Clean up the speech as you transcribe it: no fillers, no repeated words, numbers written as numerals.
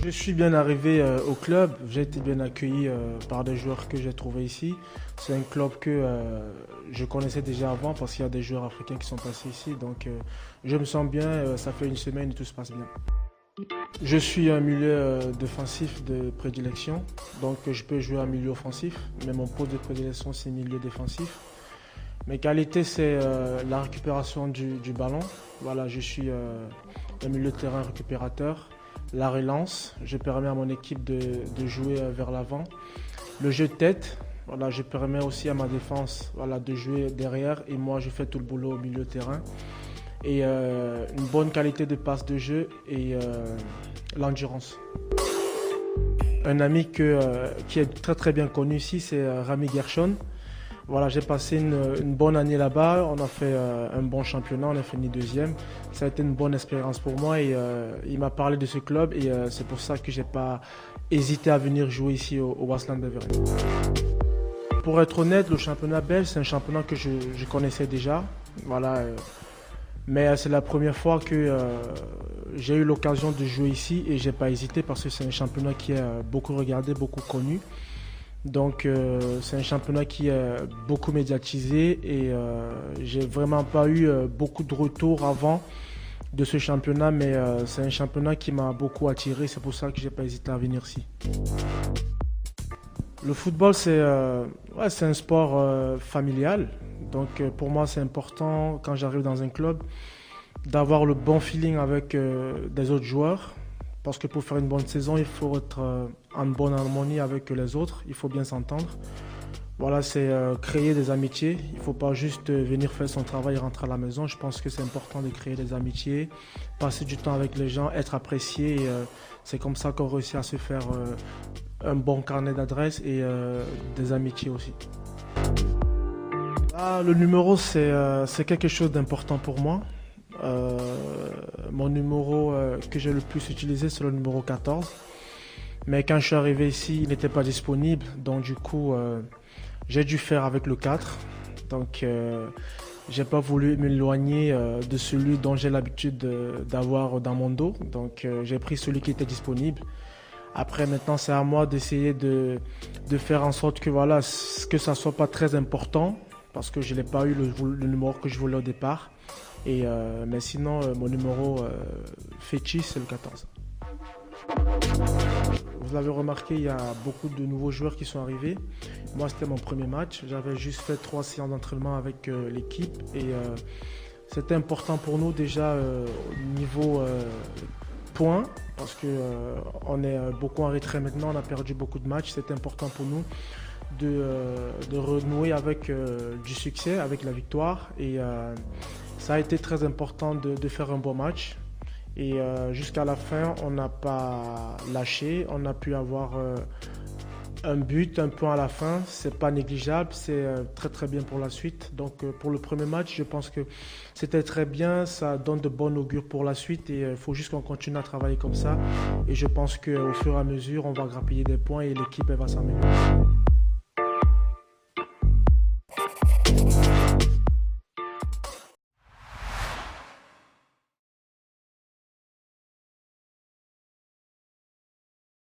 Je suis bien arrivé au club, j'ai été bien accueilli par des joueurs que j'ai trouvés ici. C'est un club que je connaissais déjà avant parce qu'il y a des joueurs africains qui sont passés ici. Donc je me sens bien, ça fait une semaine et tout se passe bien. Je suis un milieu défensif de prédilection, donc je peux jouer en milieu offensif, mais mon poste de prédilection c'est milieu défensif. Mes qualités c'est la récupération du ballon. Voilà, je suis un milieu de terrain récupérateur. La relance, je permets à mon équipe de jouer vers l'avant. Le jeu de tête, voilà, je permets aussi à ma défense voilà, de jouer derrière et moi je fais tout le boulot au milieu de terrain. Et une bonne qualité de passe de jeu et l'endurance. Un ami qui est très très bien connu ici, c'est Rami Gershon. Voilà, j'ai passé une bonne année là-bas, on a fait un bon championnat, on a fini deuxième. Ça a été une bonne expérience pour moi et il m'a parlé de ce club et c'est pour ça que je n'ai pas hésité à venir jouer ici au Waasland Beveren. Pour être honnête, le championnat belge, c'est un championnat que je connaissais déjà. Voilà, mais c'est la première fois que j'ai eu l'occasion de jouer ici et je n'ai pas hésité parce que c'est un championnat qui est beaucoup regardé, beaucoup connu. Donc c'est un championnat qui est beaucoup médiatisé et j'ai vraiment pas eu beaucoup de retours avant de ce championnat, mais c'est un championnat qui m'a beaucoup attiré, c'est pour ça que j'ai pas hésité à venir ici. Le football c'est un sport familial, donc pour moi c'est important quand j'arrive dans un club d'avoir le bon feeling avec des autres joueurs. Parce que pour faire une bonne saison, il faut être en bonne harmonie avec les autres, il faut bien s'entendre. Voilà, c'est créer des amitiés. Il ne faut pas juste venir faire son travail et rentrer à la maison. Je pense que c'est important de créer des amitiés, passer du temps avec les gens, être apprécié. Et, c'est comme ça qu'on réussit à se faire un bon carnet d'adresses et des amitiés aussi. Ah, le numéro, c'est quelque chose d'important pour moi. Mon numéro que j'ai le plus utilisé, c'est le numéro 14. Mais quand je suis arrivé ici, il n'était pas disponible. Donc du coup, j'ai dû faire avec le 4. Donc j'ai pas voulu m'éloigner de celui dont j'ai l'habitude d'avoir dans mon dos. Donc j'ai pris celui qui était disponible. Après maintenant, c'est à moi d'essayer de faire en sorte que voilà, que ça soit pas très important. Parce que je n'ai pas eu le numéro que je voulais au départ. Mais sinon, mon numéro fétiche, c'est le 14. Vous l'avez remarqué, il y a beaucoup de nouveaux joueurs qui sont arrivés. Moi, c'était mon premier match. J'avais juste fait 3 séances d'entraînement avec l'équipe. Et c'était important pour nous déjà au niveau points. Parce qu'on est beaucoup en retrait maintenant, on a perdu beaucoup de matchs. C'était important pour nous de renouer avec du succès, avec la victoire. Et ça a été très important de faire un bon match. Et jusqu'à la fin, on n'a pas lâché. On a pu avoir un but, un point à la fin. C'est pas négligeable. C'est très très bien pour la suite. Donc pour le premier match, je pense que c'était très bien. Ça donne de bon augure pour la suite. Et il faut juste qu'on continue à travailler comme ça. Et je pense qu'au fur et à mesure, on va grappiller des points et l'équipe elle va s'améliorer.